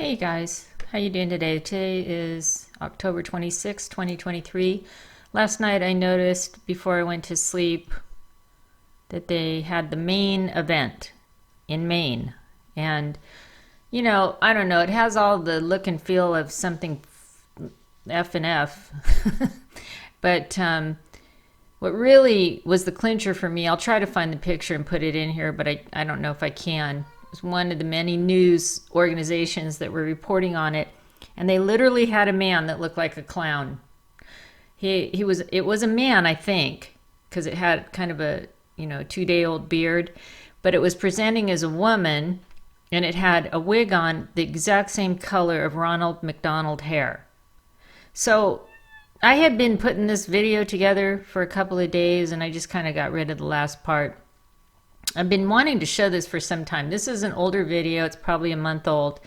Hey guys, how you doing today? Today is October 26, 2023. Last night I noticed before I went to sleep that they had the Maine event in Maine. And, I don't know, it has all the look and feel of something F and F. But what really was the clincher for me, I'll try to find the picture and put it in here, but I don't know if I can. It was one of the many news organizations that were reporting on it, and they literally had a man that looked like a clown. It was a man, I think, because it had kind of a 2-day old beard, but it was presenting as a woman, and it had a wig on the exact same color of Ronald McDonald hair. So I had been putting this video together for a couple of days, and I just kind of got rid of the last part. I've been wanting to show this for some time. This is an older video. It's probably a month old.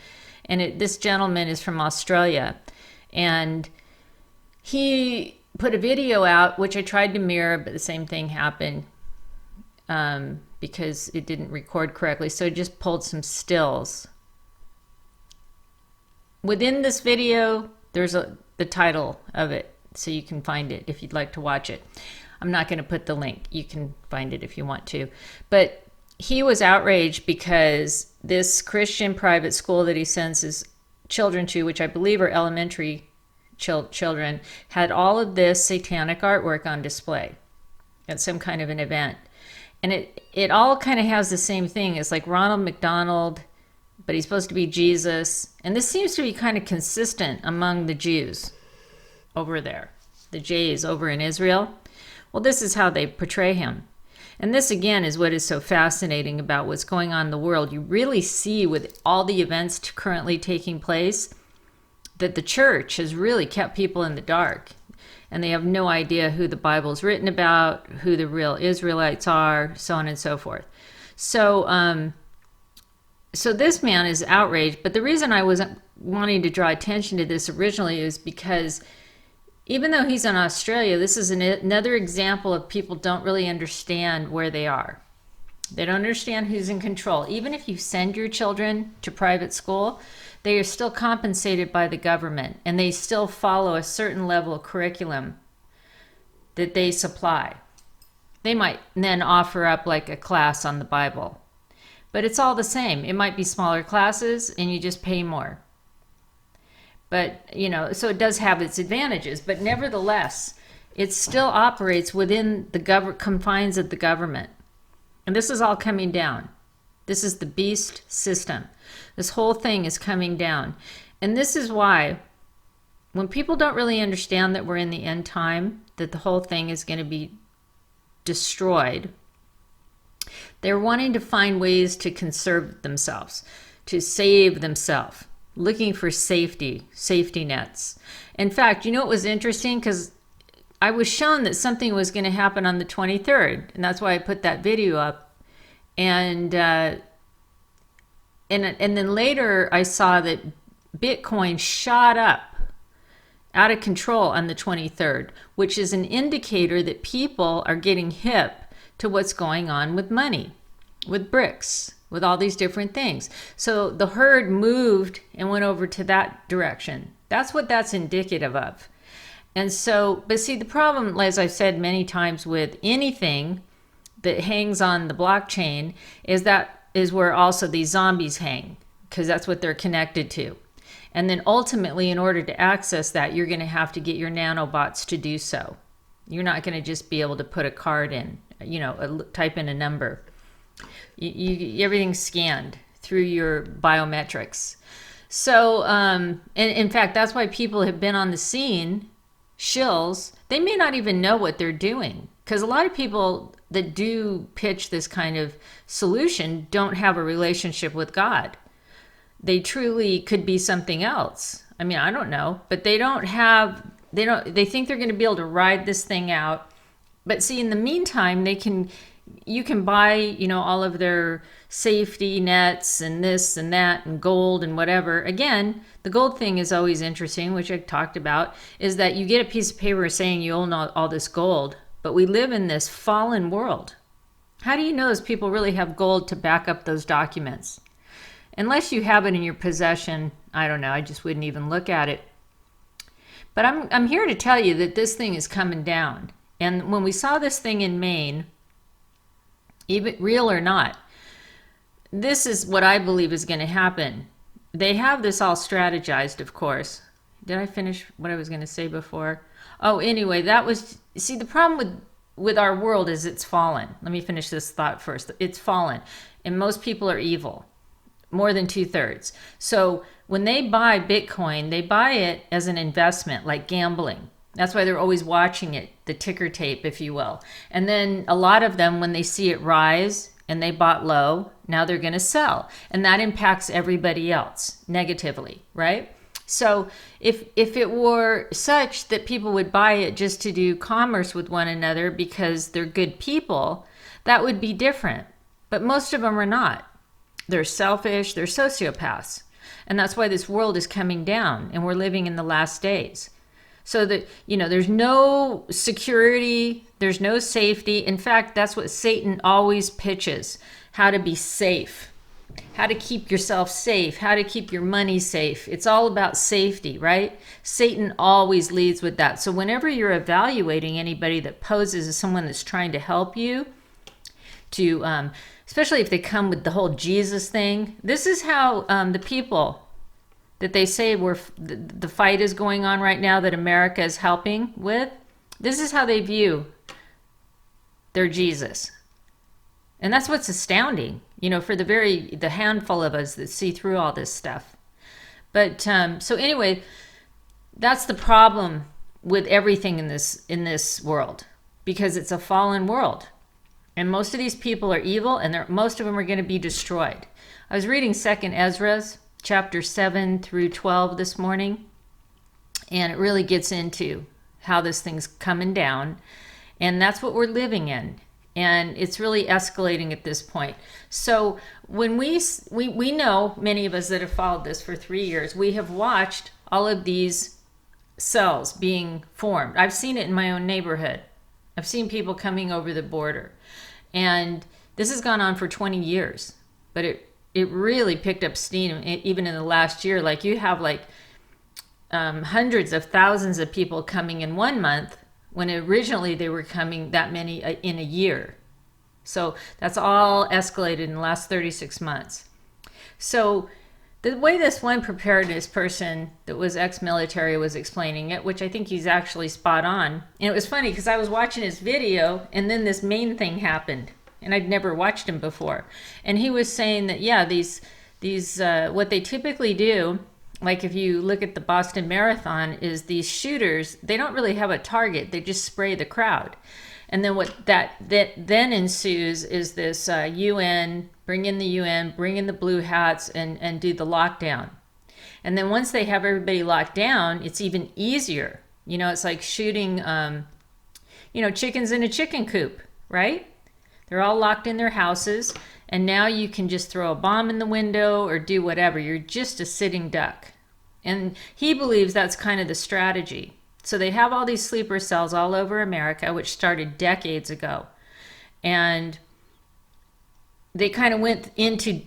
And this gentleman is from Australia. And he put a video out, which I tried to mirror, but the same thing happened because it didn't record correctly. So I just pulled some stills. Within this video, there's the title of it, so you can find it if you'd like to watch it. I'm not going to put the link. You can find it if you want to. But he was outraged because this Christian private school that he sends his children to, which I believe are elementary children, had all of this satanic artwork on display at some kind of an event. And it all kind of has the same thing. It's like Ronald McDonald, but he's supposed to be Jesus. And this seems to be kind of consistent among the Jews over there, the Jays over in Israel. Well, this is how they portray him. And this, again, is what is so fascinating about what's going on in the world. You really see with all the events currently taking place that the church has really kept people in the dark. And they have no idea who the Bible's written about, who the real Israelites are, so on and so forth. So this man is outraged. But the reason I wasn't wanting to draw attention to this originally is because even though he's in Australia, this is another example of people don't really understand where they are. They don't understand who's in control. Even if you send your children to private school, they are still compensated by the government, and they still follow a certain level of curriculum that they supply. They might then offer up like a class on the Bible, but it's all the same. It might be smaller classes, and you just pay more. But, so it does have its advantages, but nevertheless, it still operates within the confines of the government. And this is all coming down. This is the beast system. This whole thing is coming down. And this is why when people don't really understand that we're in the end time, that the whole thing is going to be destroyed, they're wanting to find ways to conserve themselves, to save themselves, looking for safety nets. In fact, it was interesting because I was shown that something was going to happen on the 23rd, and that's why I put that video up. And then later I saw that Bitcoin shot up out of control on the 23rd, which is an indicator that people are getting hip to what's going on with money, with BRICS, with all these different things. So the herd moved and went over to that direction. That's what that's indicative of. And so, but see, the problem, as I've said many times with anything that hangs on the blockchain, is where also these zombies hang, because that's what they're connected to. And then ultimately, in order to access that, you're going to have to get your nanobots to do so. You're not going to just be able to put a card in, type in a number. Everything's scanned through your biometrics. So, and in fact, that's why people have been on the scene, shills. They may not even know what they're doing, because a lot of people that do pitch this kind of solution don't have a relationship with God. They truly could be something else. I mean, I don't know, but they think they're going to be able to ride this thing out. But see, in the meantime, you can buy, all of their safety nets and this and that and gold and whatever. Again, the gold thing is always interesting, which I talked about, is that you get a piece of paper saying you own all this gold, but we live in this fallen world. How do you know those people really have gold to back up those documents? Unless you have it in your possession, I don't know, I just wouldn't even look at it. But I'm here to tell you that this thing is coming down. And when we saw this thing in Maine, even real or not, this is what I believe is going to happen. They have this all strategized, of course. Did I finish what I was going to say before? Oh, anyway, that was, see, the problem with our world is it's fallen. Let me finish this thought first. It's fallen. And most people are evil, more than 2/3. So when they buy Bitcoin, they buy it as an investment, like gambling. That's why they're always watching it, the ticker tape, if you will. And then a lot of them, when they see it rise and they bought low, now they're going to sell. And that impacts everybody else negatively, right? So if it were such that people would buy it just to do commerce with one another because they're good people, that would be different. But most of them are not. They're selfish, they're sociopaths. And that's why this world is coming down and we're living in the last days. So that, there's no security, there's no safety. In fact, that's what Satan always pitches, how to be safe, how to keep yourself safe, how to keep your money safe. It's all about safety, right? Satan always leads with that. So whenever you're evaluating anybody that poses as someone that's trying to help you, to especially if they come with the whole Jesus thing, this is how the people that they say the fight is going on right now that America is helping with, this is how they view their Jesus. And that's what's astounding, for the handful of us that see through all this stuff. But so anyway, that's the problem with everything in this world, because it's a fallen world. And most of these people are evil, and most of them are going to be destroyed. I was reading 2nd Ezra, chapter 7 through 12 this morning, and it really gets into how this thing's coming down, and that's what we're living in, and it's really escalating at this point. So when we know, many of us that have followed this for 3 years, we have watched all of these cells being formed. I've seen it in my own neighborhood. I've seen people coming over the border, and this has gone on for 20 years, but it really picked up steam even in the last year. Like you have hundreds of thousands of people coming in 1 month when originally they were coming that many in a year. So that's all escalated in the last 36 months. So the way this one preparedness person that was ex-military was explaining it, which I think he's actually spot on. And it was funny because I was watching his video and then this main thing happened. And I'd never watched him before. And he was saying that, yeah, these what they typically do, like if you look at the Boston Marathon, is these shooters, they don't really have a target. They just spray the crowd. And then what that then ensues is this UN, bring in the UN, bring in the blue hats, and do the lockdown. And then once they have everybody locked down, it's even easier. It's like shooting, chickens in a chicken coop, right? They're all locked in their houses, and now you can just throw a bomb in the window or do whatever. You're just a sitting duck. And he believes that's kind of the strategy. So they have all these sleeper cells all over America, which started decades ago. And they kind of went into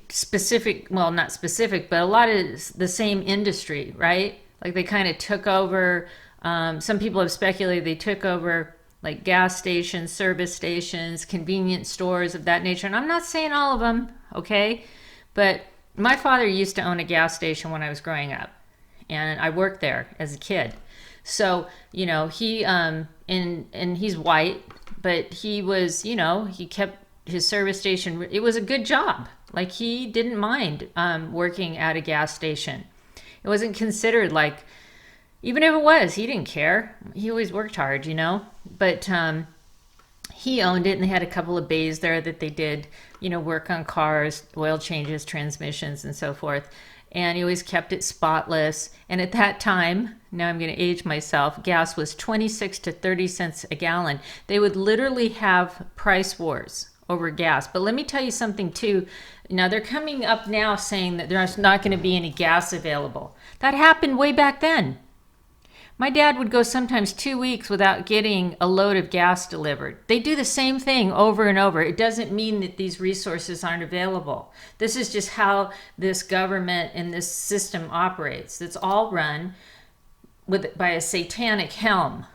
not specific, but a lot of the same industry, right? Like they kind of took over, some people have speculated they took over like gas stations, service stations, convenience stores of that nature. And I'm not saying all of them, okay? But my father used to own a gas station when I was growing up, and I worked there as a kid. So, he, and he's white, but he was, he kept his service station. It was a good job. Like he didn't mind working at a gas station. It wasn't considered like, even if it was, he didn't care. He always worked hard, But he owned it, and they had a couple of bays there that they did, work on cars, oil changes, transmissions, and so forth. And he always kept it spotless. And at that time, now I'm going to age myself, gas was 26 to 30 cents a gallon. They would literally have price wars over gas. But let me tell you something too. Now they're coming up now saying that there's not going to be any gas available. That happened way back then. My dad would go sometimes 2 weeks without getting a load of gas delivered. They do the same thing over and over. It doesn't mean that these resources aren't available. This is just how this government and this system operates. It's all run by a satanic helm,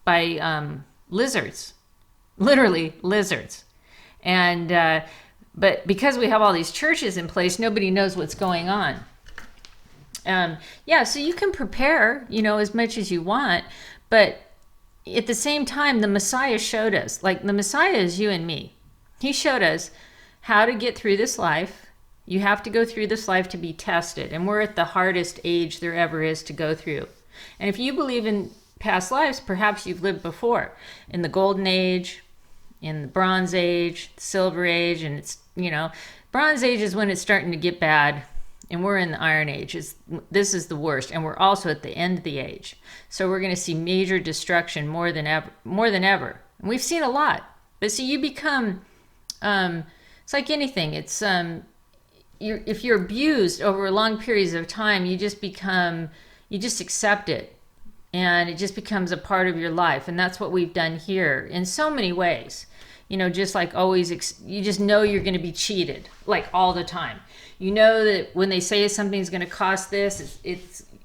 by lizards, literally lizards. And but because we have all these churches in place, nobody knows what's going on. Yeah, so you can prepare, as much as you want, but at the same time, the Messiah showed us, like the Messiah is you and me. He showed us how to get through this life. You have to go through this life to be tested, and we're at the hardest age there ever is to go through. And if you believe in past lives, perhaps you've lived before, in the Golden Age, in the Bronze Age, the Silver Age, and it's, Bronze Age is when it's starting to get bad. And we're in the Iron Age. This is the worst. And we're also at the end of the age. So we're going to see major destruction more than ever. And we've seen a lot. But see, you become, it's like anything. It's, if you're abused over long periods of time, you just accept it. And it just becomes a part of your life. And that's what we've done here in so many ways. Just like always, you just know you're going to be cheated, like all the time. You know that when they say something's going to cost this,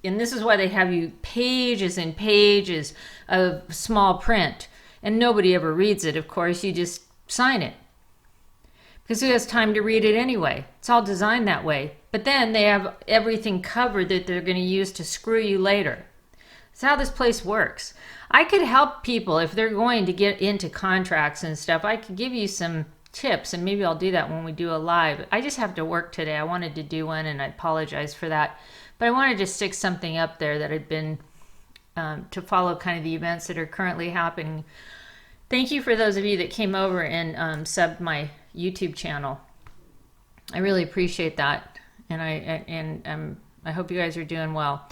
and this is why they have you pages and pages of small print, and nobody ever reads it. Of course, you just sign it because who has time to read it anyway? It's all designed that way. But then they have everything covered that they're going to use to screw you later. That's how this place works. I could help people if they're going to get into contracts and stuff. I could give you some tips, and maybe I'll do that when we do a live. I just have to work today. I wanted to do one, and I apologize for that. But I wanted to stick something up there that had been to follow kind of the events that are currently happening. Thank you for those of you that came over and subbed my YouTube channel. I really appreciate that, and I hope you guys are doing well.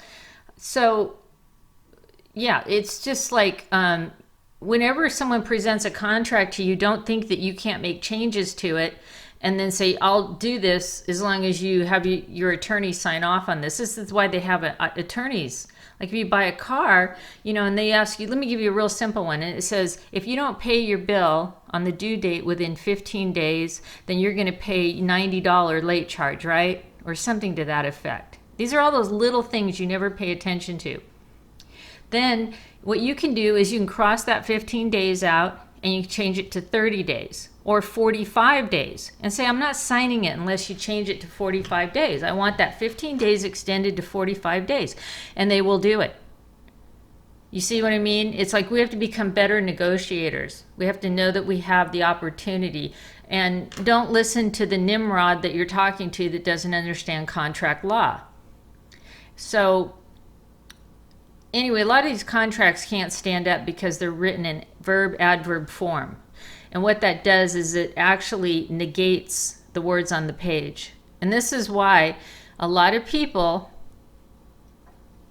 So yeah, it's just like whenever someone presents a contract to you, don't think that you can't make changes to it and then say, I'll do this as long as you have your attorney sign off on this. This is why they have attorneys. Like if you buy a car, and they ask you, let me give you a real simple one. And it says, if you don't pay your bill on the due date within 15 days, then you're going to pay $90 late charge, right? Or something to that effect. These are all those little things you never pay attention to. Then what you can do is you can cross that 15 days out and you can change it to 30 days or 45 days and say, I'm not signing it unless you change it to 45 days. I want that 15 days extended to 45 days, and they will do it. You see what I mean? It's like we have to become better negotiators. We have to know that we have the opportunity, and don't listen to the Nimrod that you're talking to that doesn't understand contract law. So anyway, a lot of these contracts can't stand up because they're written in verb-adverb form. And what that does is it actually negates the words on the page. And this is why a lot of people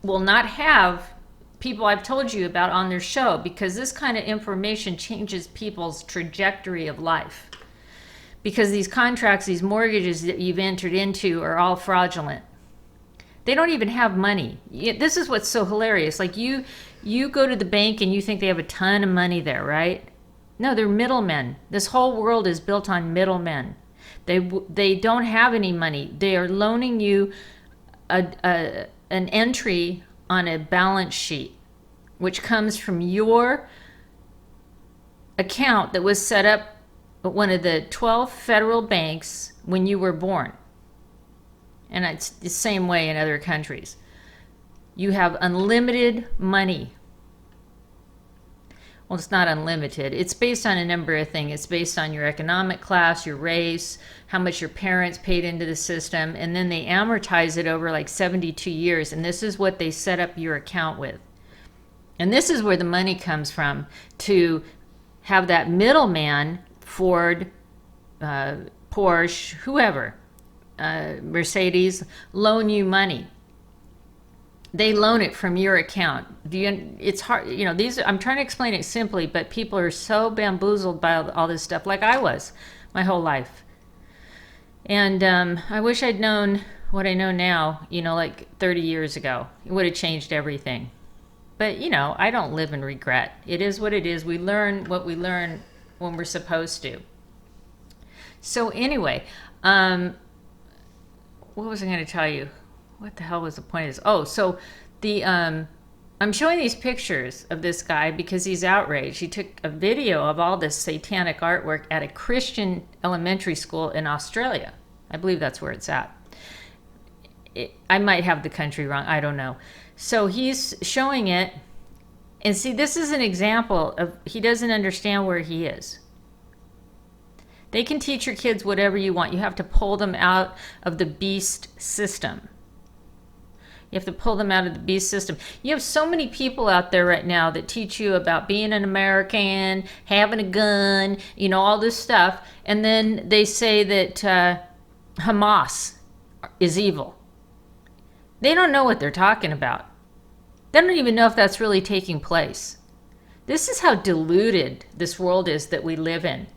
will not have people I've told you about on their show, because this kind of information changes people's trajectory of life. Because these contracts, these mortgages that you've entered into are all fraudulent. They don't even have money. This is what's so hilarious. Like you go to the bank and you think they have a ton of money there, right? No, they're middlemen. This whole world is built on middlemen. They don't have any money. They are loaning you an entry on a balance sheet, which comes from your account that was set up at one of the 12 federal banks when you were born. And it's the same way in other countries. You have unlimited money. Well, it's not unlimited. It's based on a number of things. It's based on your economic class, your race, how much your parents paid into the system, and then they amortize it over like 72 years. And this is what they set up your account with. And this is where the money comes from, to have that middleman, Ford, Porsche, whoever, Mercedes, loan you money. They loan it from your account. It's hard, I'm trying to explain it simply, but people are so bamboozled by all this stuff, like I was my whole life. And I wish I'd known what I know now, like 30 years ago. It would have changed everything. But, I don't live in regret. It is what it is. We learn what we learn when we're supposed to. So anyway, what was I going to tell you? What the hell was the point of this? Oh, so I'm showing these pictures of this guy because he's outraged. He took a video of all this satanic artwork at a Christian elementary school in Australia. I believe that's where it's at. I might have the country wrong. I don't know. So he's showing it. And see, this is an example of he doesn't understand where he is. They can teach your kids whatever you want. You have to pull them out of the beast system. You have to pull them out of the beast system. You have so many people out there right now that teach you about being an American, having a gun, all this stuff. And then they say that Hamas is evil. They don't know what they're talking about. They don't even know if that's really taking place. This is how deluded this world is that we live in.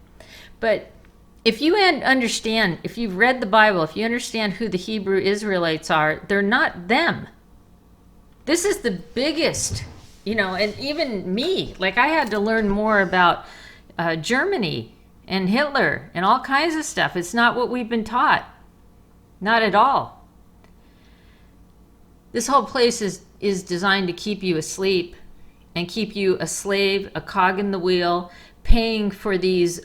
But if you understand, if you've read the Bible, if you understand who the Hebrew Israelites are, they're not them. This is the biggest, and even me, like I had to learn more about Germany and Hitler and all kinds of stuff. It's not what we've been taught. Not at all. This whole place is designed to keep you asleep and keep you a slave, a cog in the wheel, paying for these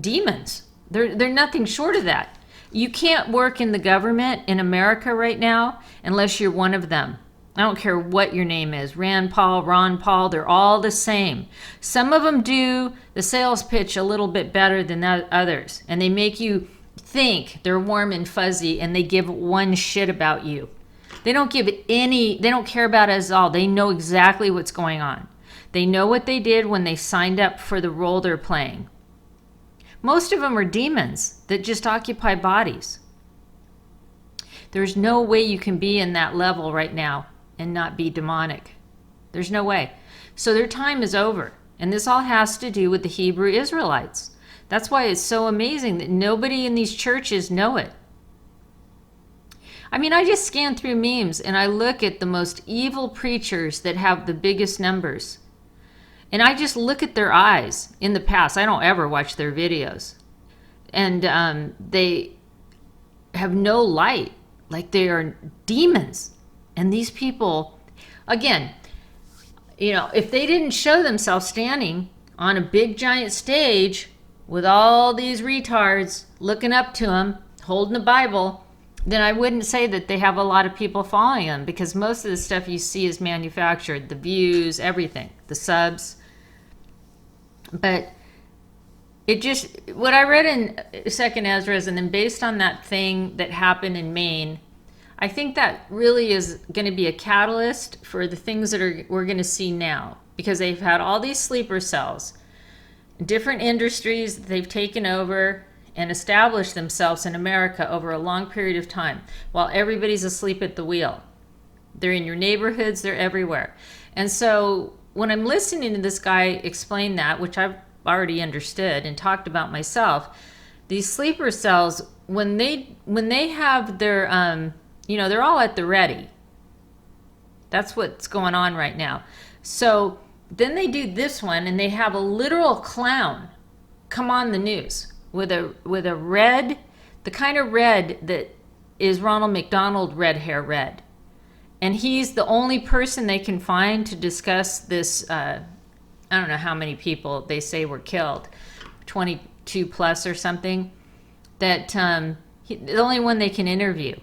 demons. They're nothing short of that. You can't work in the government in America right now unless you're one of them. I don't care what your name is, Rand Paul, Ron Paul, they're all the same. Some of them do the sales pitch a little bit better than others, and they make you think they're warm and fuzzy, and they give one shit about you. They don't care about us at all. They know exactly what's going on. They know what they did when they signed up for the role they're playing. Most of them are demons that just occupy bodies. There's no way you can be in that level right now and not be demonic. There's no way. So their time is over. And this all has to do with the Hebrew Israelites. That's why it's so amazing that nobody in these churches know it. I mean, I just scan through memes and I look at the most evil preachers that have the biggest numbers. And I just look at their eyes in the past. I don't ever watch their videos. And they have no light. Like they are demons. And these people, again, if they didn't show themselves standing on a big giant stage with all these retards looking up to them, holding the Bible, then I wouldn't say that they have a lot of people following them, because most of the stuff you see is manufactured, the views, everything, the subs. But it just, what I read in Second Ezra, and then based on that thing that happened in Maine, I think that really is going to be a catalyst for the things that we're going to see now, because they've had all these sleeper cells, different industries that they've taken over and established themselves in America over a long period of time while everybody's asleep at the wheel. They're in your neighborhoods, they're everywhere. And so when I'm listening to this guy explain that, which I've already understood and talked about myself, these sleeper cells, when they have their, they're all at the ready. That's what's going on right now. So then they do this one, and they have a literal clown come on the news with a red, the kind of red that is Ronald McDonald red hair red. And he's the only person they can find to discuss this. I don't know how many people they say were killed, 22 plus or something. That the only one they can interview.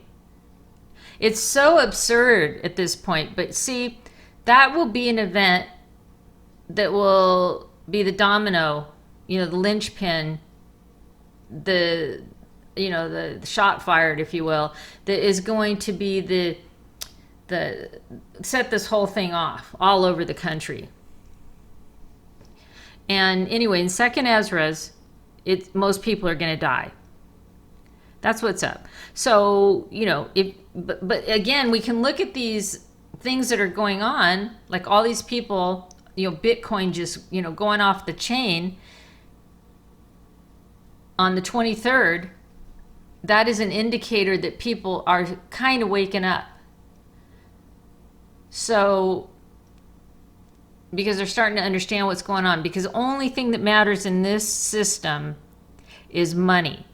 It's so absurd at this point. But see, that will be an event that will be the domino, the linchpin, the shot fired, if you will, that is going to be the set this whole thing off all over the country. And anyway, in Second Ezra's, most people are going to die. That's what's up. So but again, we can look at these things that are going on, like all these people, Bitcoin just going off the chain on the 23rd. That is an indicator that people are kind of waking up. So, because they're starting to understand what's going on, because the only thing that matters in this system is money.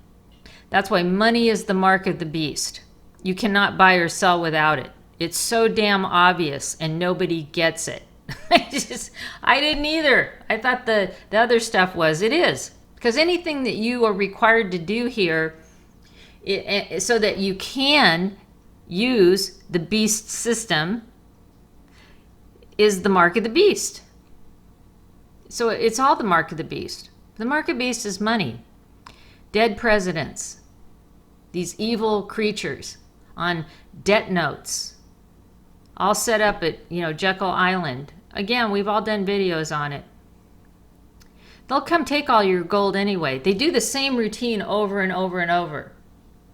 That's why money is the mark of the beast. You cannot buy or sell without it. It's so damn obvious and nobody gets it. I didn't either. I thought the other stuff was. It is. Because anything that you are required to do here, so that you can use the beast system, is the mark of the beast. So it's all the mark of the beast. The mark of the beast is money. Dead presidents. These evil creatures on debt notes. All set up at, Jekyll Island. Again, we've all done videos on it. They'll come take all your gold anyway. They do the same routine over and over and over.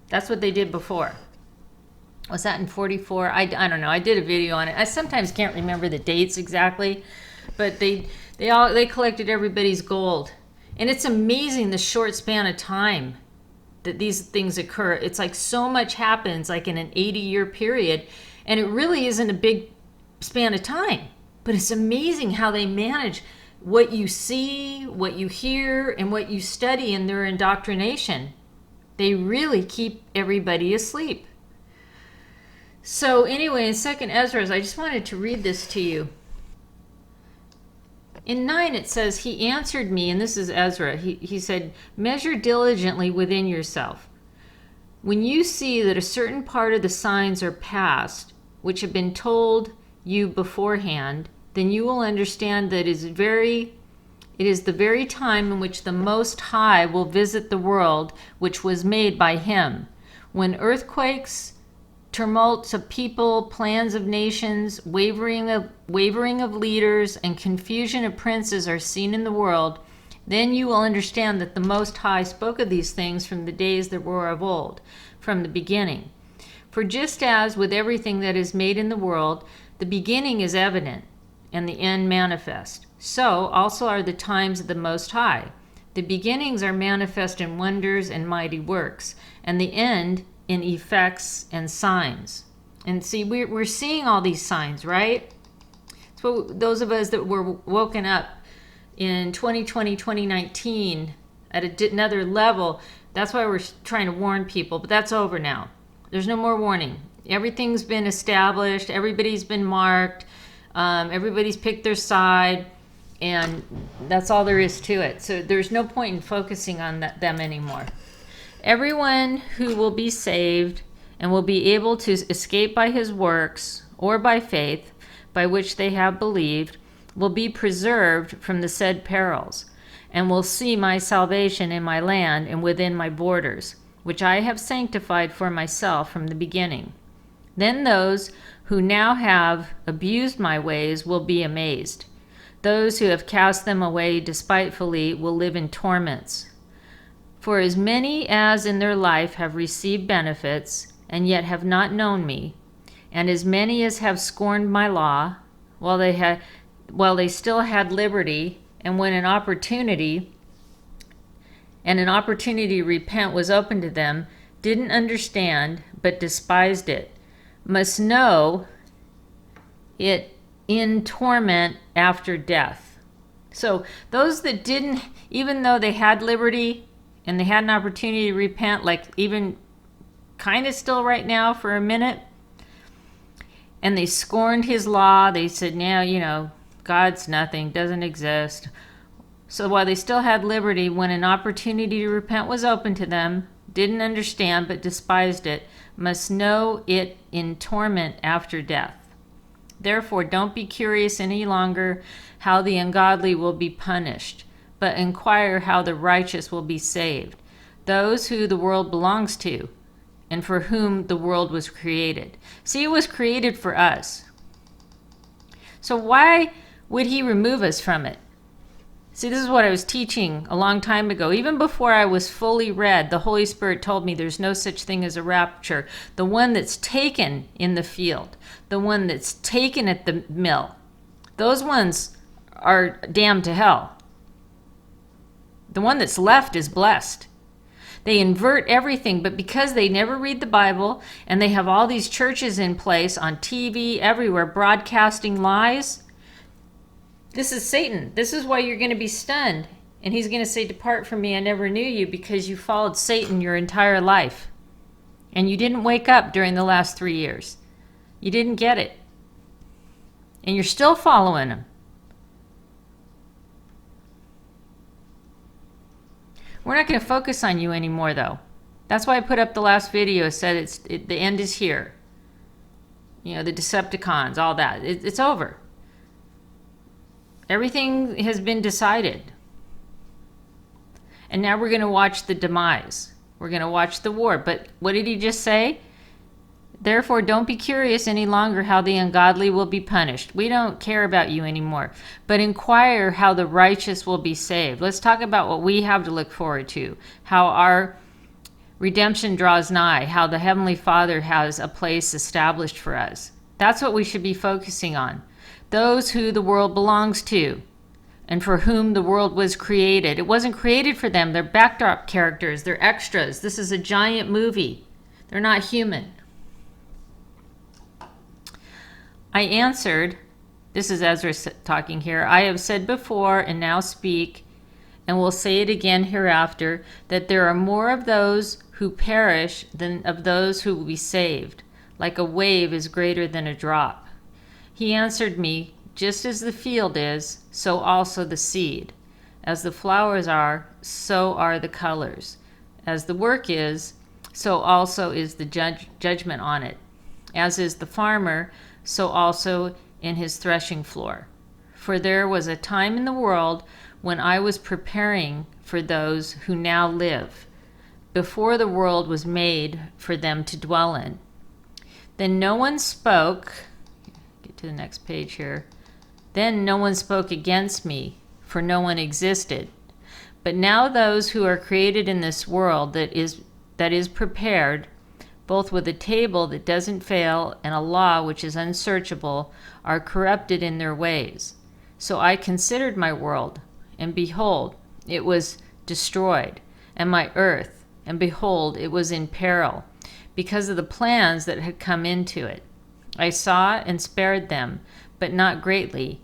That's what they did before. Was that in 44? I don't know. I did a video on it. I sometimes can't remember the dates exactly, but they collected everybody's gold. And it's amazing the short span of time that these things occur. It's like so much happens like in an 80-year period, and it really isn't a big span of time. But it's amazing how they manage what you see, what you hear, and what you study in their indoctrination. They really keep everybody asleep. So anyway, in 2nd Ezra, I just wanted to read this to you. In 9, it says, he answered me, and this is Ezra. He said, measure diligently within yourself. When you see that a certain part of the signs are past, which have been told you beforehand, then you will understand that it is the very time in which the Most High will visit the world which was made by him. When earthquakes, tumults of people, plans of nations, wavering of leaders, and confusion of princes are seen in the world, then you will understand that the Most High spoke of these things from the days that were of old, from the beginning. For just as with everything that is made in the world, the beginning is evident, and the end manifest, so also are the times of the Most High. The beginnings are manifest in wonders and mighty works, and the end in effects and signs. And see, we're seeing all these signs, right? So those of us that were woken up in 2020, 2019 at another level, that's why we're trying to warn people, but that's over now. There's no more warning. Everything's been established. Everybody's been marked. Everybody's picked their side, and that's all there is to it. So there's no point in focusing on them anymore. Everyone who will be saved and will be able to escape by his works or by faith, by which they have believed, will be preserved from the said perils, and will see my salvation in my land and within my borders, which I have sanctified for myself from the beginning. Then those who now have abused my ways will be amazed. Those who have cast them away despitefully will live in torments. For as many as in their life have received benefits, and yet have not known me, and as many as have scorned my law, while they still had liberty, and when an opportunity to repent was open to them, didn't understand, but despised it, must know it in torment after death. So those that didn't, even though they had liberty and they had an opportunity to repent, like even kind of still right now for a minute, and they scorned his law, they said, now, God's nothing, doesn't exist. So while they still had liberty, when an opportunity to repent was open to them, didn't understand but despised it, must know it in torment after death. Therefore, don't be curious any longer how the ungodly will be punished, but inquire how the righteous will be saved, those who the world belongs to, and for whom the world was created. See, it was created for us. So why would he remove us from it? See, this is what I was teaching a long time ago. Even before I was fully read, the Holy Spirit told me there's no such thing as a rapture. The one that's taken in the field, the one that's taken at the mill, those ones are damned to hell. The one that's left is blessed. They invert everything, but because they never read the Bible and they have all these churches in place on TV, everywhere, broadcasting lies, this is Satan. This is why you're going to be stunned. And he's going to say, "Depart from me, I never knew you," because you followed Satan your entire life. And you didn't wake up during the last 3 years. You didn't get it. And you're still following him. We're not going to focus on you anymore, though. That's why I put up the last video, said the end is here. You know, the Decepticons, all that. It's over. Everything has been decided. And now we're going to watch the demise. We're going to watch the war. But what did he just say? Therefore, don't be curious any longer how the ungodly will be punished. We don't care about you anymore. But inquire how the righteous will be saved. Let's talk about what we have to look forward to. How our redemption draws nigh. How the Heavenly Father has a place established for us. That's what we should be focusing on. Those who the world belongs to and for whom the world was created. It wasn't created for them. They're backdrop characters. They're extras. This is a giant movie. They're not human. I answered, this is Ezra talking here, I have said before and now speak, and will say it again hereafter, that there are more of those who perish than of those who will be saved. Like a wave is greater than a drop. He answered me, just as the field is, so also the seed. As the flowers are, so are the colors. As the work is, so also is the judgment on it. As is the farmer, so also in his threshing floor. For there was a time in the world when I was preparing for those who now live, before the world was made for them to dwell in. Then no one spoke, get to the next page here, then no one spoke against me, for no one existed. But now those who are created in this world that is prepared, both with a table that doesn't fail and a law which is unsearchable, are corrupted in their ways. So I considered my world, and behold, it was destroyed, and my earth, and behold, it was in peril, because of the plans that had come into it. I saw and spared them, but not greatly,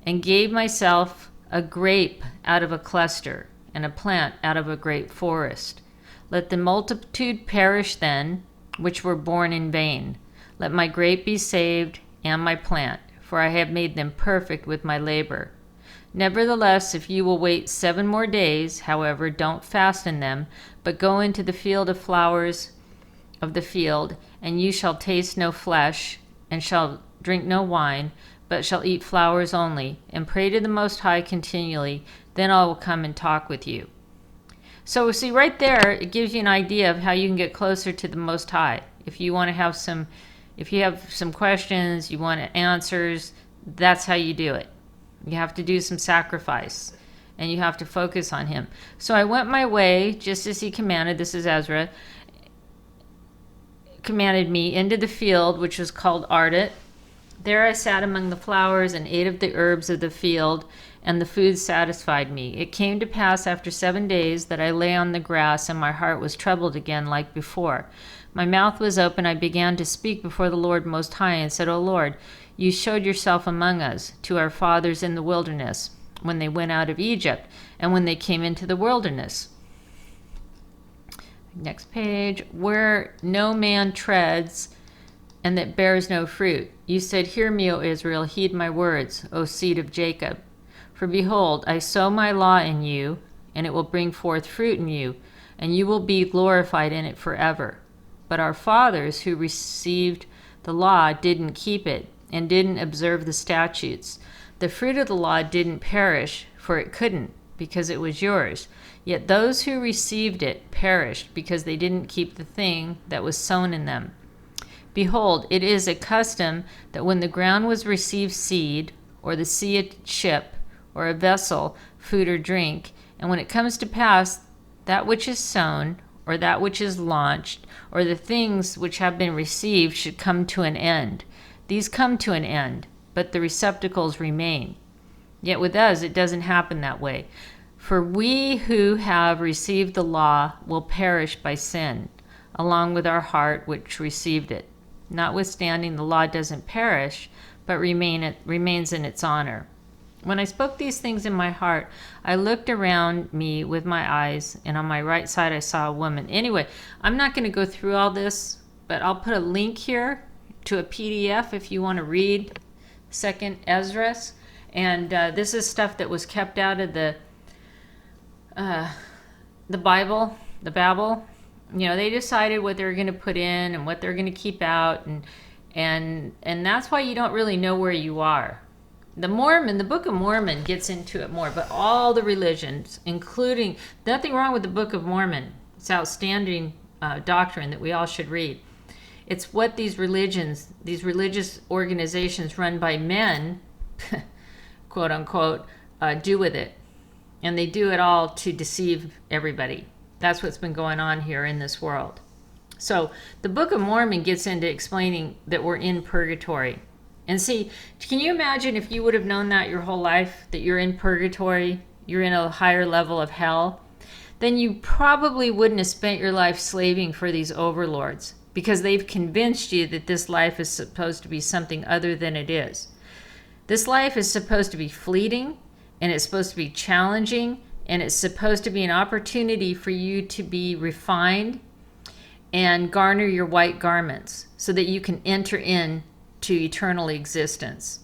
and gave myself a grape out of a cluster, and a plant out of a great forest. Let the multitude perish then, which were born in vain. Let my grape be saved, and my plant, for I have made them perfect with my labor. Nevertheless, if you will wait 7 more days, however, don't fast in them, but go into the field of flowers of the field, and you shall taste no flesh, and shall drink no wine, but shall eat flowers only, and pray to the Most High continually. Then I will come and talk with you. So see right there, it gives you an idea of how you can get closer to the Most High. If you want to have if you have some questions, you want answers, that's how you do it. You have to do some sacrifice, and you have to focus on him. So I went my way, just as he commanded, this is Ezra, commanded me into the field, which was called Ardet. There I sat among the flowers and ate of the herbs of the field, and the food satisfied me. It came to pass after 7 days that I lay on the grass, and my heart was troubled again like before. My mouth was open. I began to speak before the Lord Most High, and said, O Lord, you showed yourself among us, to our fathers in the wilderness, when they went out of Egypt, and when they came into the wilderness. Next page. Where no man treads, and that bears no fruit. You said, Hear me, O Israel, heed my words, O seed of Jacob. For behold, I sow my law in you, and it will bring forth fruit in you, and you will be glorified in it forever. But our fathers who received the law didn't keep it, and didn't observe the statutes. The fruit of the law didn't perish, for it couldn't, because it was yours. Yet those who received it perished, because they didn't keep the thing that was sown in them. Behold, it is a custom that when the ground was received seed, or the sea a ship, or a vessel, food or drink, and when it comes to pass, that which is sown, or that which is launched, or the things which have been received should come to an end. These come to an end, but the receptacles remain. Yet with us, it doesn't happen that way. For we who have received the law will perish by sin, along with our heart which received it. Notwithstanding, the law doesn't perish, but remains in its honor. When I spoke these things in my heart, I looked around me with my eyes, and on my right side I saw a woman. Anyway, I'm not going to go through all this, but I'll put a link here to a PDF if you want to read 2nd Esdras. And this is stuff that was kept out of the Bible, the Babel. You know, they decided what they were going to put in and what they're going to keep out, and that's why you don't really know where you are. The Book of Mormon gets into it more, but all the religions, including, nothing wrong with the Book of Mormon. It's outstanding doctrine that we all should read. It's what these religious organizations run by men, quote unquote, do with it. And they do it all to deceive everybody. That's what's been going on here in this world. So the Book of Mormon gets into explaining that we're in purgatory. And see, can you imagine if you would have known that your whole life, that you're in purgatory, you're in a higher level of hell, then you probably wouldn't have spent your life slaving for these overlords, because they've convinced you that this life is supposed to be something other than it is. This life is supposed to be fleeting, and it's supposed to be challenging, and it's supposed to be an opportunity for you to be refined and garner your white garments so that you can enter in to eternal existence.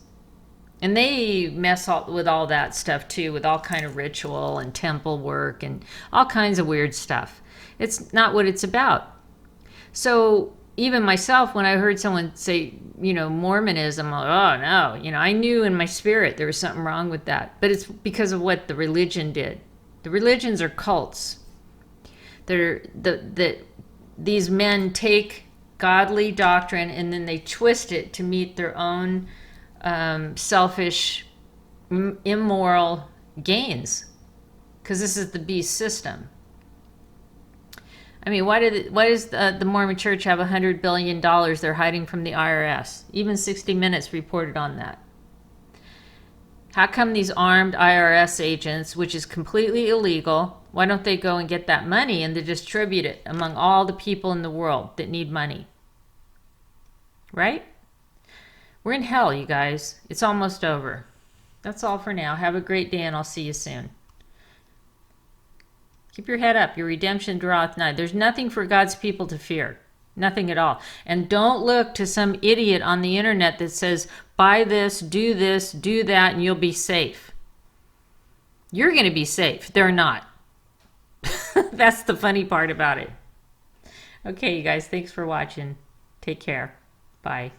And they mess with all that stuff too, with all kind of ritual and temple work and all kinds of weird stuff. It's not what it's about. So even myself, when I heard someone say, Mormonism, oh no, I knew in my spirit there was something wrong with that. But it's because of what the religion did. The religions are cults. These men take godly doctrine and then they twist it to meet their own selfish, immoral gains, because this is the beast system. I mean, why does the Mormon Church have $100 billion they're hiding from the IRS? Even 60 Minutes reported on that. How come these armed IRS agents, which is completely illegal, why don't they go and get that money and they distribute it among all the people in the world that need money? Right? We're in hell, you guys. It's almost over. That's all for now. Have a great day, and I'll see you soon. Keep your head up. Your redemption draweth nigh. There's nothing for God's people to fear. Nothing at all. And don't look to some idiot on the internet that says, buy this, do that, and you'll be safe. You're going to be safe. They're not. That's the funny part about it. Okay, you guys, thanks for watching. Take care. Bye.